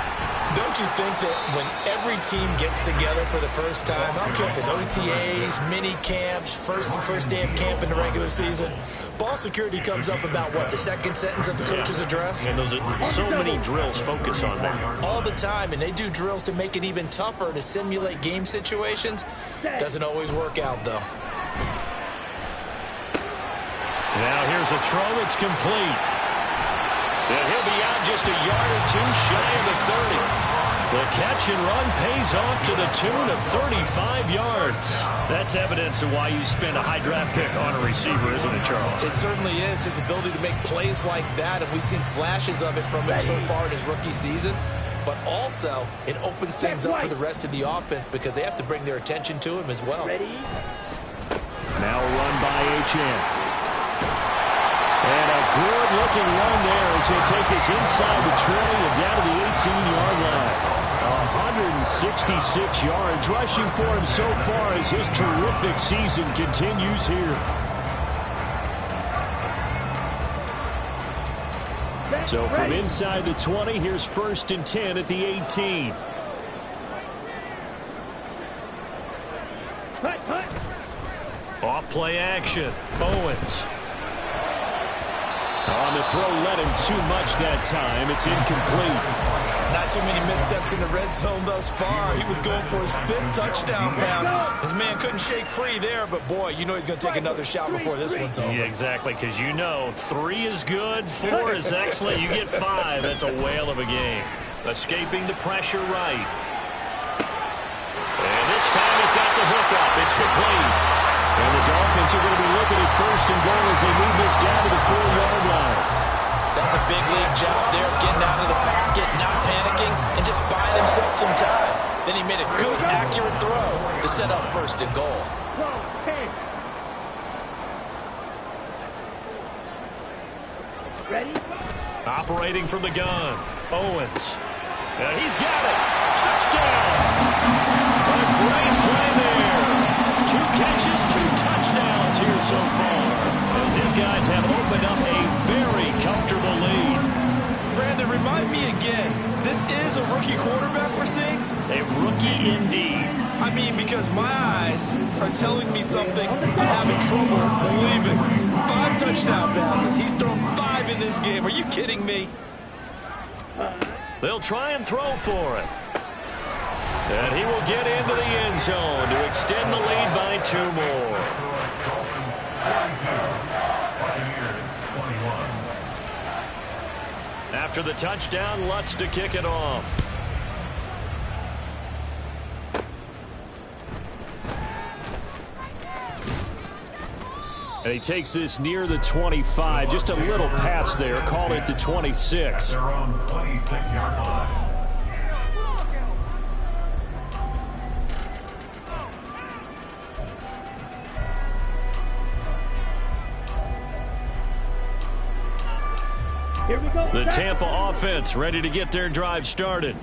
Don't you think that when every team gets together for the first time, I don't care if it's OTAs, mini camps, first day of camp in the regular season, ball security comes up about what, the second sentence of the coach's address? And those are so many drills focus on that. All the time, and they do drills to make it even tougher to simulate game situations. Doesn't always work out, though. Now here's a throw. It's complete. And he'll be out just a yard or 2 shy of the 30. The catch and run pays off to the tune of 35 yards. That's evidence of why you spend a high draft pick on a receiver, isn't it, Charles? It certainly is. His ability to make plays like that, and we've seen flashes of it from him so far in his rookie season. But also, it opens things up for the rest of the offense because they have to bring their attention to him as well. Now a run by H.M. And a good-looking run there as he'll take this inside the 20 and down to the 18-yard line. 166 yards rushing for him so far as his terrific season continues here. So from inside the 20, here's 1st and 10 at the 18. Off play action. Owens. On the throw, led him too much that time. It's incomplete. Not too many missteps in the red zone thus far. He was going for his 5th touchdown pass. His man couldn't shake free there, but boy, you know he's going to take another shot before this one's over. Yeah, exactly, because you know 3 is good, 4 is excellent. You get 5, that's a whale of a game. Escaping the pressure right. And this time he's got the hook up. It's complete. And the Dolphins are going to be looking at 1st and goal as they move this down to the 4-yard line. That's a big league job there, getting out of the pocket, not panicking, and just buying himself some time. Then he made a good, accurate throw to set up 1st and goal. Ready? Operating from the gun. Owens. And he's got it. Touchdown. A great play there. 2 catches, 2 touchdowns here so far, as his guys have opened up a very comfortable lead. Brandon, remind me again, this is a rookie quarterback we're seeing? A rookie indeed. I mean, because my eyes are telling me something I'm having trouble believing. 5 touchdown passes. He's thrown 5 in this game. Are you kidding me? They'll try and throw for it. And he will get into the end zone to extend the lead by 2 more. After the touchdown, Lutz to kick it off. And he takes this near the 25. Just a little pass there. Call it the 26. Their own 26-yard line. Here we go. The Tampa offense ready to get their drive started.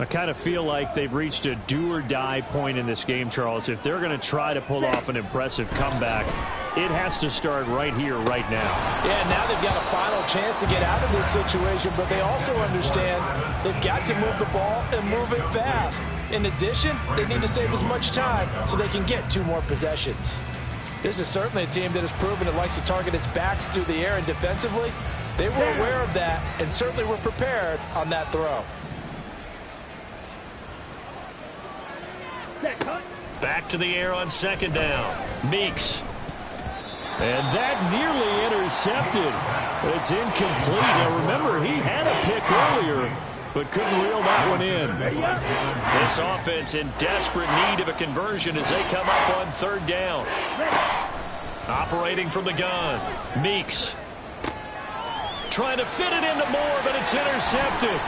I kind of feel like they've reached a do-or-die point in this game, Charles. If they're going to try to pull off an impressive comeback, it has to start right here, right now. Yeah, now they've got a final chance to get out of this situation, but they also understand they've got to move the ball and move it fast. In addition, they need to save as much time so they can get 2 more possessions. This is certainly a team that has proven it likes to target its backs through the air, and defensively, they were aware of that and certainly were prepared on that throw. Back to the air on second down. Meeks. And that nearly intercepted. It's incomplete. Now remember, he had a pick earlier, but couldn't reel that one in. This offense in desperate need of a conversion as they come up on third down. Operating from the gun. Meeks. Trying to fit it into Moore, but it's intercepted.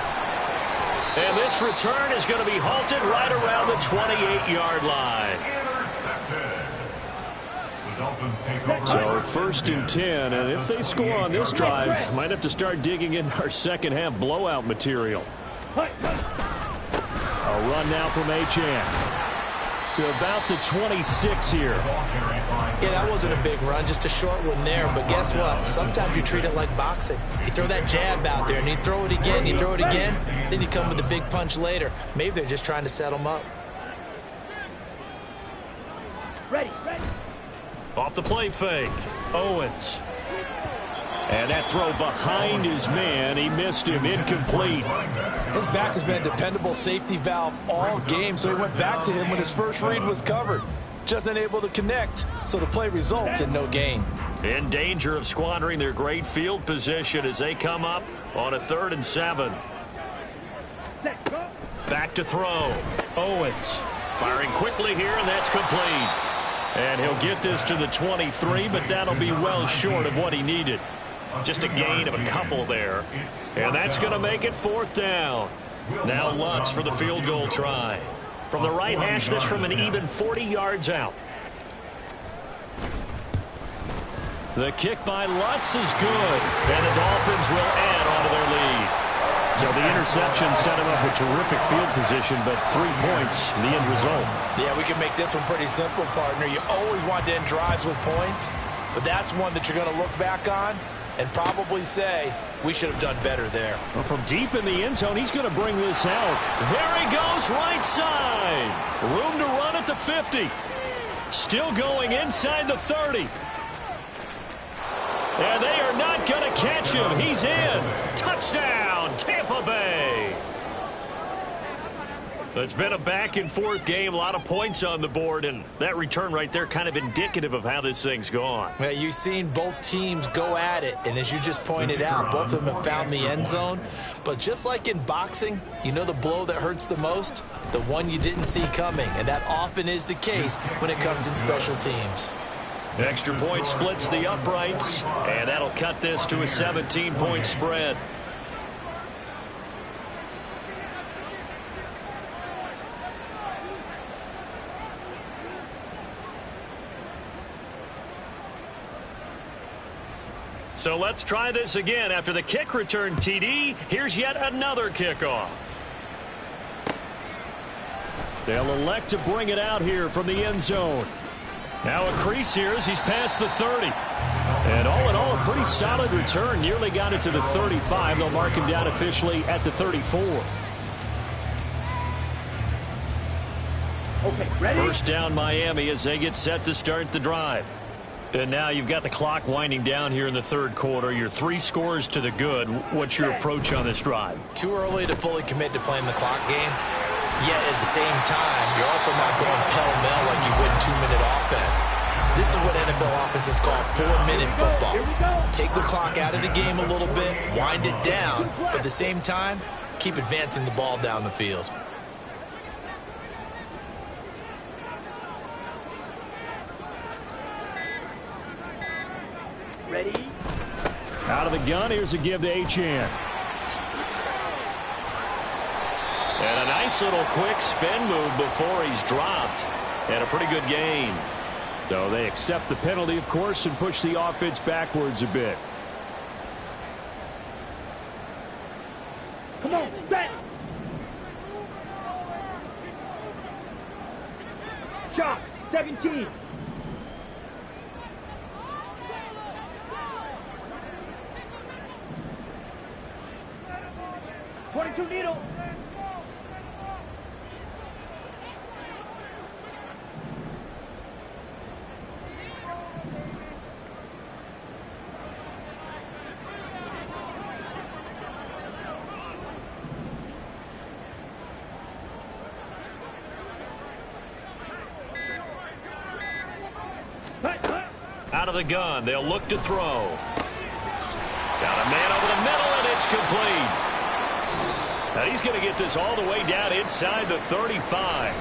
And this return is going to be halted right around the 28-yard line. So first and 10, and if they score on this drive, might have to start digging in our second-half blowout material. A run now from Achane to about the 26 here. Yeah, that wasn't a big run, just a short one there. But guess what? Sometimes you treat it like boxing. You throw that jab out there, and you throw it again, you throw it again, then you come with a big punch later. Maybe they're just trying to set them up. Ready. Off the play fake, Owens. And that throw behind his man. He missed him, incomplete. His back has been a dependable safety valve all game, so he went back to him when his first read was covered. Just unable to connect, so the play results in no gain. In danger of squandering their great field position as they come up on a 3rd and 7. Back to throw. Owens firing quickly here, and that's complete. And he'll get this to the 23, but that'll be well short of what he needed. Just a gain of a couple there. And that's going to make it 4th down. Now Lutz for the field goal try. From the right hash, this from an even 40 yards out. The kick by Lutz is good. And the Dolphins will add on to their lead. So the interception set him up with terrific field position, but 3 points, the end result. Yeah, we can make this one pretty simple, partner. You always want to end drives with points, but that's one that you're going to look back on and probably say, we should have done better there. Well, from deep in the end zone, he's going to bring this out. There he goes, right side. Room to run at the 50. Still going inside the 30. And they are not going to catch him. He's in. Touchdown, Tampa Bay. It's been a back-and-forth game, a lot of points on the board, and that return right there kind of indicative of how this thing's gone. Well, you've seen both teams go at it, and as you just pointed out, both of them have found the end zone. But just like in boxing, you know the blow that hurts the most? The one you didn't see coming, and that often is the case when it comes in special teams. Extra point splits the uprights, and that'll cut this to a 17-point spread. So let's try this again. After the kick return TD, here's yet another kickoff. They'll elect to bring it out here from the end zone. Now a crease here as he's past the 30. And all in all, a pretty solid return. Nearly got it to the 35. They'll mark him down officially at the 34. Okay, ready? First down Miami as they get set to start the drive. And now you've got the clock winding down here in the 3rd quarter. You're 3 scores to the good. What's your approach on this drive? Too early to fully commit to playing the clock game. Yet at the same time, you're also not going pell-mell like you would 2-minute offense. This is what NFL offenses call 4-minute football. Take the clock out of the game a little bit, wind it down, but at the same time, keep advancing the ball down the field. Ready? Out of the gun, here's a give to Achane. And a nice little quick spin move before he's dropped. And a pretty good gain. So they accept the penalty, of course, and push the offense backwards a bit. Come on, set! Shot, 17. .22 needle. Out of the gun, they'll look to throw. Got a man over the middle, and it's complete. Now he's going to get this all the way down inside the 35.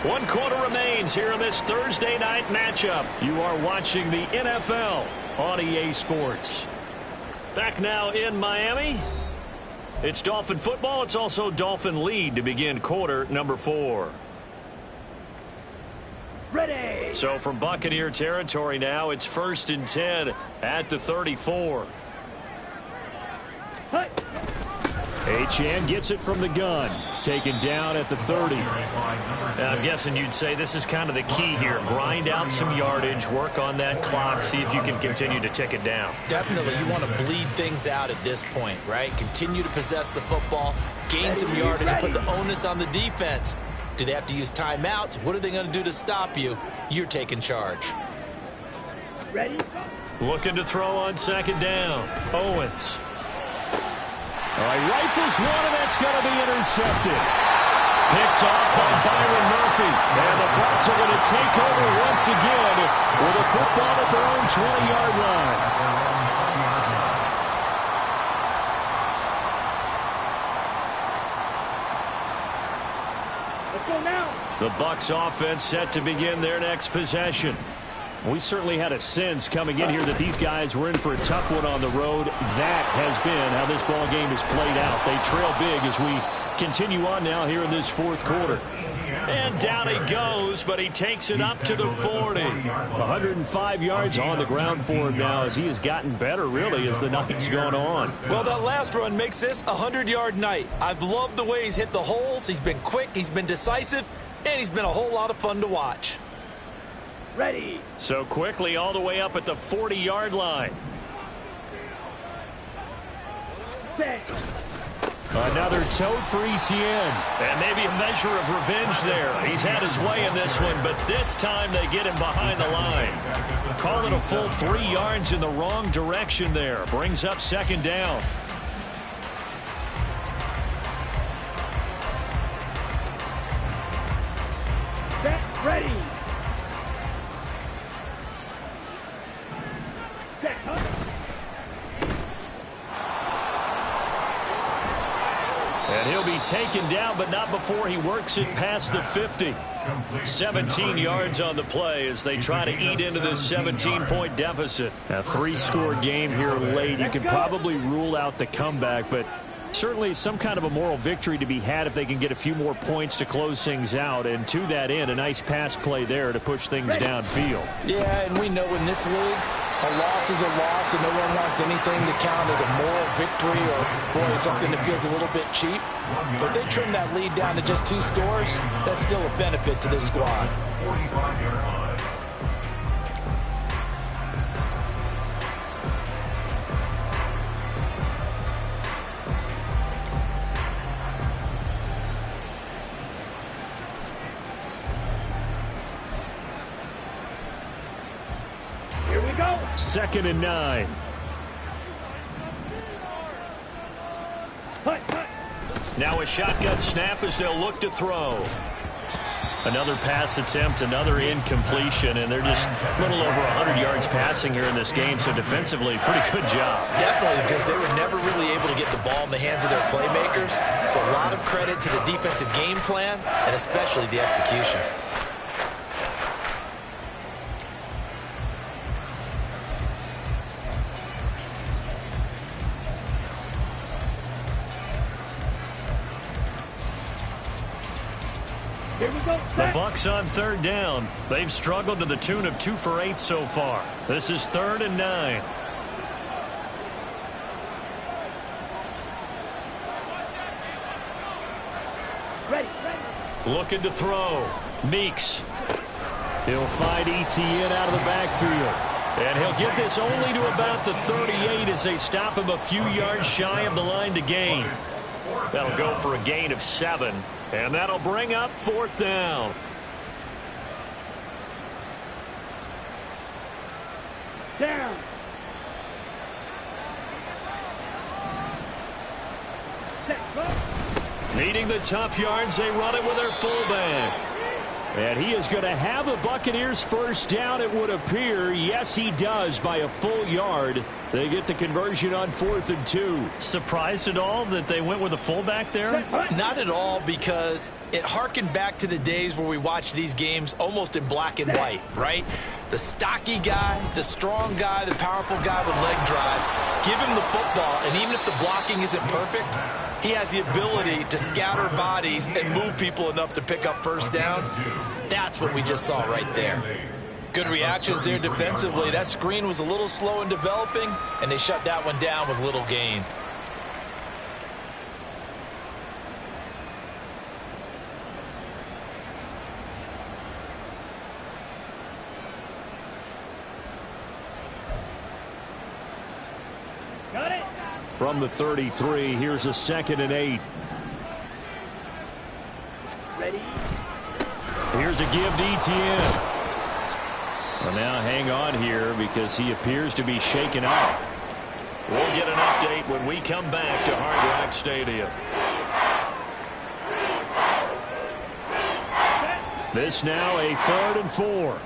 1 quarter remains here in this Thursday night matchup. You are watching the NFL on EA Sports. Back now in Miami. It's Dolphin football. It's also Dolphin lead to begin quarter number 4. Ready. So from Buccaneer territory now, it's 1st and 10 at the 34. Hey. Achane gets it from the gun. Taken down at the 30. I'm guessing you'd say this is kind of the key here. Grind out some yardage, work on that clock, see if you can continue to tick it down. Definitely, you want to bleed things out at this point, right? Continue to possess the football, gain some yardage, put the onus on the defense. Do they have to use timeouts? What are they going to do to stop you? You're taking charge. Ready? Looking to throw on 2nd down. Owens. All right, rifles one, and that's going to be intercepted. Picked off by Byron Murphy. And the Bucs are going to take over once again with a football at their own 20-yard line. Let's go now. The Bucs offense set to begin their next possession. We certainly had a sense coming in here that these guys were in for a tough one on the road. That has been how this ball game has played out. They trail big as we continue on now here in this 4th quarter. And down he goes, but he takes it up to the 40. 105 yards on the ground for him now as he has gotten better, really, as the night's gone on. Well, that last run makes this a 100-yard night. I've loved the way he's hit the holes. He's been quick, he's been decisive, and he's been a whole lot of fun to watch. Ready. So quickly all the way up at the 40-yard line. Set. Another tote for Etienne. And maybe a measure of revenge there. He's had his way in this one, but this time they get him behind the line. Call it a full 3 yards in the wrong direction there. Brings up 2nd down. Set. Ready. Set. And he'll be taken down, but not before he works it past the 50. 17 yards on the play as they try to eat into this 17-point deficit. A 3-score game here late. You can probably rule out the comeback, but certainly some kind of a moral victory to be had if they can get a few more points to close things out. And to that end, a nice pass play there to push things downfield. Yeah, and we know in this league, a loss is a loss, and no one wants anything to count as a moral victory or, boy, something that feels a little bit cheap. But if they trim that lead down to just 2 scores, that's still a benefit to this squad. 45-yard line. Here we go. 2nd and 9. Hut, hut. Now a shotgun snap as they'll look to throw. Another pass attempt, another incompletion, and they're just a little over 100 yards passing here in this game, so defensively, pretty good job. Definitely, because they were never really able to get the ball in the hands of their playmakers. So a lot of credit to the defensive game plan and especially the execution. The Bucs on third down. They've struggled to the tune of 2 for 8 so far. This is 3rd and 9. Ready. Looking to throw. Meeks. He'll find Etienne out of the backfield. And he'll get this only to about the 38 as they stop him a few yards shy of the line to gain. That'll go for a gain of 7. And that'll bring up 4th down. Down. Set. Go. Needing the tough yards, they run it with their fullback. And he is going to have the Buccaneers first down, it would appear. Yes, he does, by a full yard. They get the conversion on 4th and 2. Surprised at all that they went with a fullback there? Not at all, because it harkened back to the days where we watched these games almost in black and white, right? The stocky guy, the strong guy, the powerful guy with leg drive. Give him the football, and even if the blocking isn't perfect, he has the ability to scatter bodies and move people enough to pick up first downs. That's what we just saw right there. Good reactions there defensively. That screen was a little slow in developing, and they shut that one down with little gain. Got it. From the 33, here's a 2nd and 8. Ready. Here's a give to Etienne. Well, now hang on here because he appears to be shaken up. We'll get an update when we come back to Hard Rock Stadium. This now a 3rd and 4.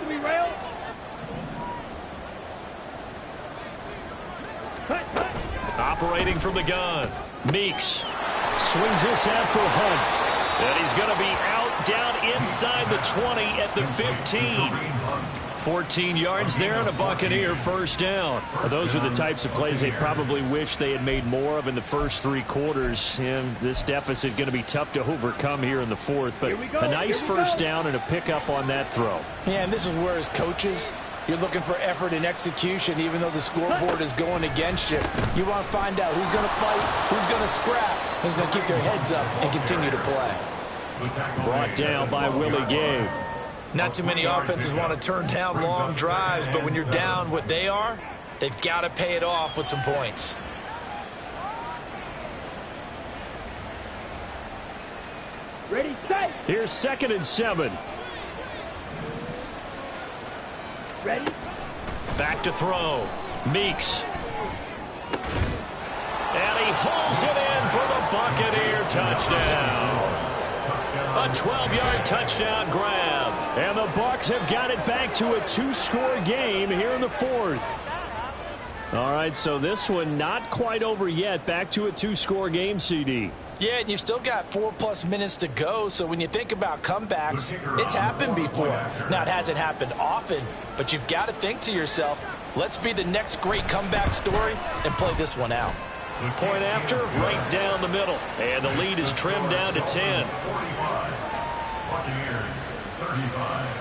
Rail. Operating from the gun. Meeks swings this out for Hunt. And he's going to be out down inside the 20 at the 15. 14 yards there and a Buccaneer first down. Those are the types of plays they probably wish they had made more of in the first 3 quarters. And this deficit going to be tough to overcome here in the 4th. But a nice first down and a pickup on that throw. Yeah, and this is where as coaches, you're looking for effort and execution, even though the scoreboard is going against you. You want to find out who's going to fight, who's going to scrap, who's going to keep their heads up and continue to play. Brought down by Willie Gay. Not too many offenses want to turn down long drives, but when you're down what they are, they've got to pay it off with some points. Ready, set. Here's 2nd and 7. Ready. Back to throw. Meeks. And he hauls it in for the Buccaneer touchdown. A 12-yard touchdown grab. And the Bucs have got it back to a 2-score game here in the 4th. All right, so this one not quite over yet. Back to a 2-score game, CD. Yeah, and you've still got 4+ minutes to go, so when you think about comebacks, it's happened before. Now, it hasn't happened often, but you've got to think to yourself, let's be the next great comeback story and play this one out. Point after, right down the middle. And the lead is trimmed down to 10. 45. Buccaneers, 35.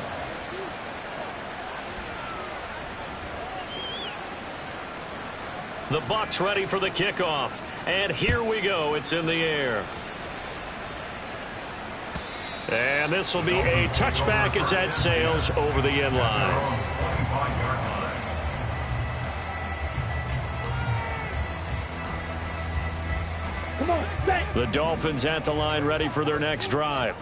The Bucs ready for the kickoff. And here we go. It's in the air. And this will be a touchback as that sails over the end line. Come on, set. The Dolphins at the line ready for their next drive.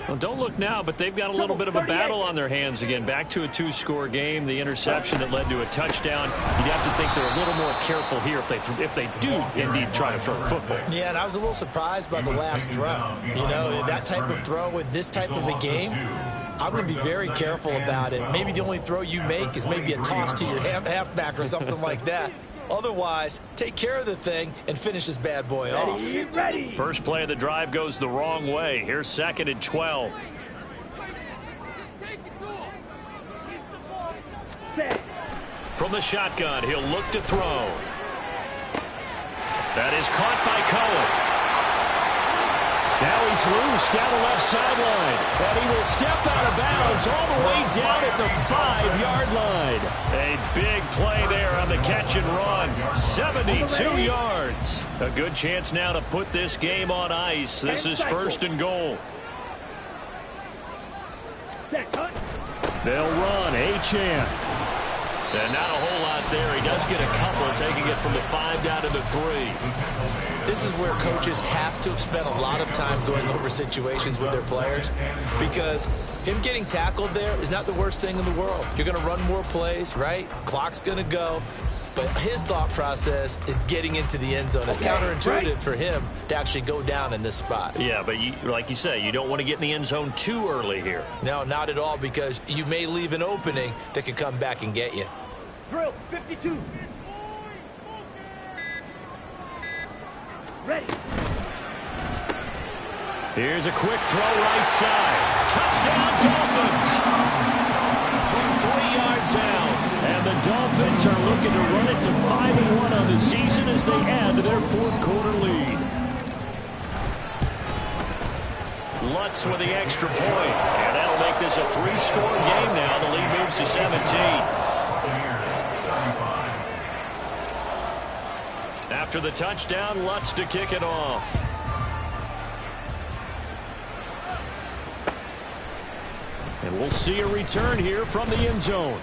Well, don't look now, but they've got a little bit of a battle on their hands again. Back to a 2-score game. The interception that led to a touchdown. You'd have to think they're a little more careful here if they do indeed try to throw the football. Yeah, and I was a little surprised by the last throw. You know, that type of throw with this type of a game, I'm going to be very careful about it. Maybe the only throw you make is maybe a toss to your halfback or something like that. Otherwise, take care of the thing and finish this bad boy off. Ready. First play of the drive goes the wrong way. Here's 2nd and 12. Set. From the shotgun, he'll look to throw. That is caught by Cohen. Now he's loose down the left sideline. And he will step out of bounds all the way down at the 5-yard line. A big play there on the catch and run. 72 yards. A good chance now to put this game on ice. This is 1st and goal. They'll run. Achane. And not a whole lot there. He does get a couple, taking it from the 5 down to the 3. This is where coaches have to have spent a lot of time going over situations with their players, because him getting tackled there is not the worst thing in the world. You're going to run more plays, right? Clock's going to go. But his thought process is getting into the end zone. It's counterintuitive for him to actually go down in this spot. Yeah, but like you say, you don't want to get in the end zone too early here. No, not at all, because you may leave an opening that could come back and get you. Drill 52. Ready. Here's a quick throw right side. Touchdown, Dolphins. From 3 yards out. And the Dolphins are looking to run it to 5-1 on the season as they add to their 4th quarter lead. Lutz with the extra point. And that'll make this a 3-score game now. The lead moves to 17. After the touchdown, Lutz to kick it off. And we'll see a return here from the end zone.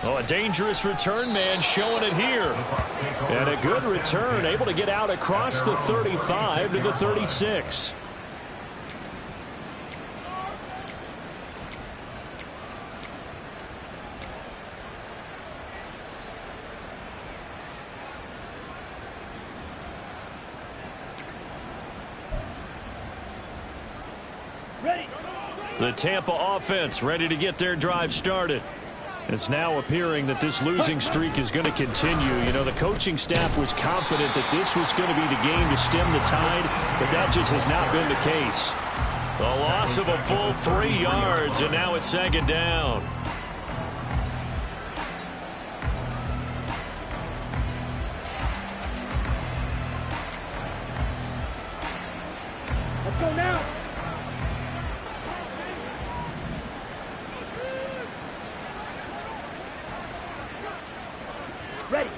Oh, a dangerous return man showing it here. And a good return, able to get out across the 35 to the 36. The Tampa offense ready to get their drive started. It's now appearing that this losing streak is going to continue. You know, the coaching staff was confident that this was going to be the game to stem the tide, but that just has not been the case. The loss of a full 3 yards, and now it's 2nd down. Let's go now. Ready.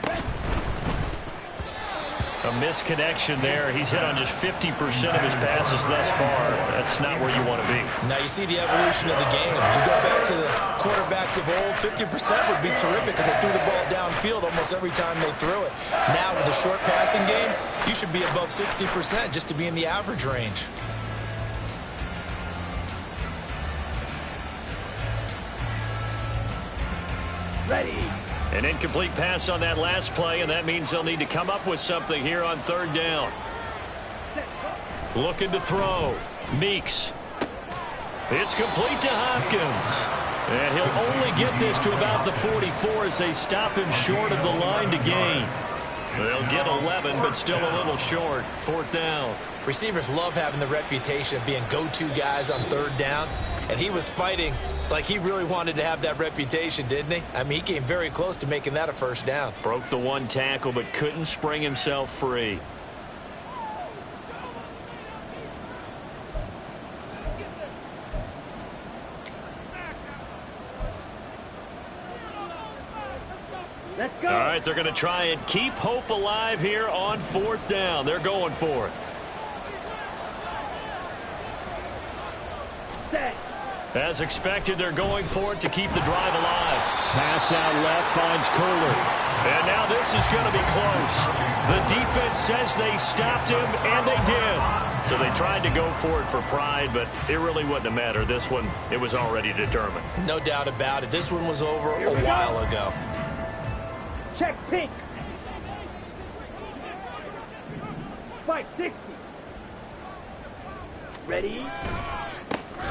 A misconnection there. He's hit on just 50% of his passes thus far. That's not where you want to be. Now you see the evolution of the game. You go back to the quarterbacks of old, 50% would be terrific because they threw the ball downfield almost every time they threw it. Now with a short passing game, you should be above 60% just to be in the average range. Ready. An incomplete pass on that last play, and that means they'll need to come up with something here on 3rd down. Looking to throw. Meeks. It's complete to Hopkins. And he'll only get this to about the 44 as they stop him short of the line to gain. They'll get 11, but still a little short. 4th down. Receivers love having the reputation of being go-to guys on 3rd down, and he was fighting like he really wanted to have that reputation, didn't he? I mean, he came very close to making that a 1st down. Broke the 1 tackle, but couldn't spring himself free. Let's go. All right, they're going to try and keep hope alive here on 4th down. They're going for it. Set. As expected, they're going for it to keep the drive alive. Pass out left finds Curler. And now this is going to be close. The defense says they stopped him, and they did. So they tried to go for it for pride, but it really wouldn't have mattered. This one, it was already determined. No doubt about it. This one was over a while ago. Check pink. 560. Ready.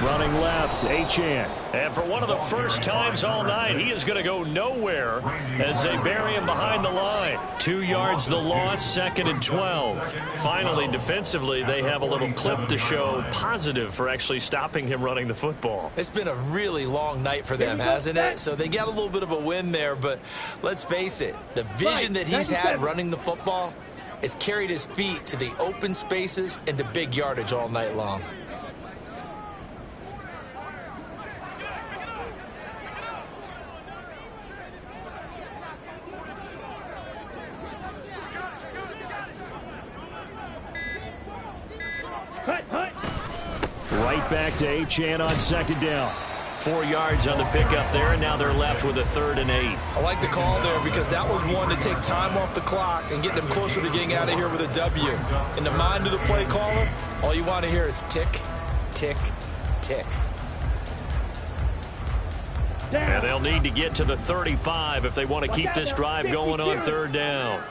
Running left, Achane. And for one of the first times all night, he is going to go nowhere as they bury him behind the line. 2 yards the loss, 2nd and 12. Finally, defensively, they have a little clip to show positive for actually stopping him running the football. It's been a really long night for them, hasn't it? So they got a little bit of a win there, but let's face it, the vision that he's had running the football has carried his feet to the open spaces and to big yardage all night long. Right back to Achane on 2nd down. 4 yards on the pickup there, and now they're left with a 3rd and 8. I like the call there because that was one to take time off the clock and get them closer to getting out of here with a W. In the mind of the play caller, all you want to hear is tick, tick, tick. And they'll need to get to the 35 if they want to keep this drive going on 3rd down.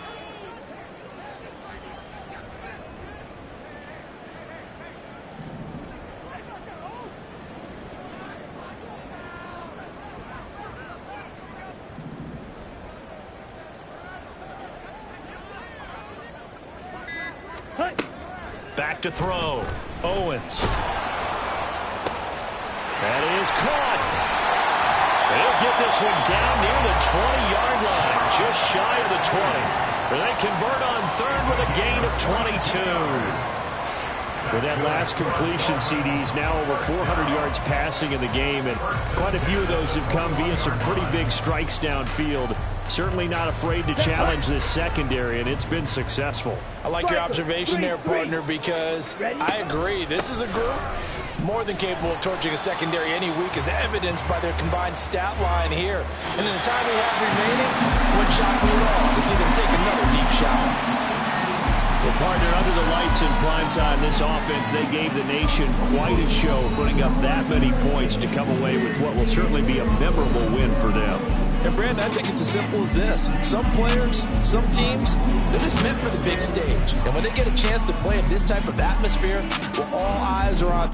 Back to throw. Owens. That is caught. They'll get this one down near the 20-yard line, just shy of the 20. They convert on 3rd with a gain of 22. With that last completion, CD's now over 400 yards passing in the game, and quite a few of those have come via some pretty big strikes downfield. Certainly not afraid to challenge this secondary, and it's been successful. I like your observation there, partner, because I agree. This is a group more than capable of torching a secondary any week, as evidenced by their combined stat line here. And in the time they have remaining, wouldn't shock me at all to see them take another deep shot. Well, partner, under the lights in primetime, this offense, they gave the nation quite a show, putting up that many points to come away with what will certainly be a memorable win for them. And, Brandon, I think it's as simple as this. Some players, some teams, they're just meant for the big stage. And when they get a chance to play in this type of atmosphere, well, all eyes are on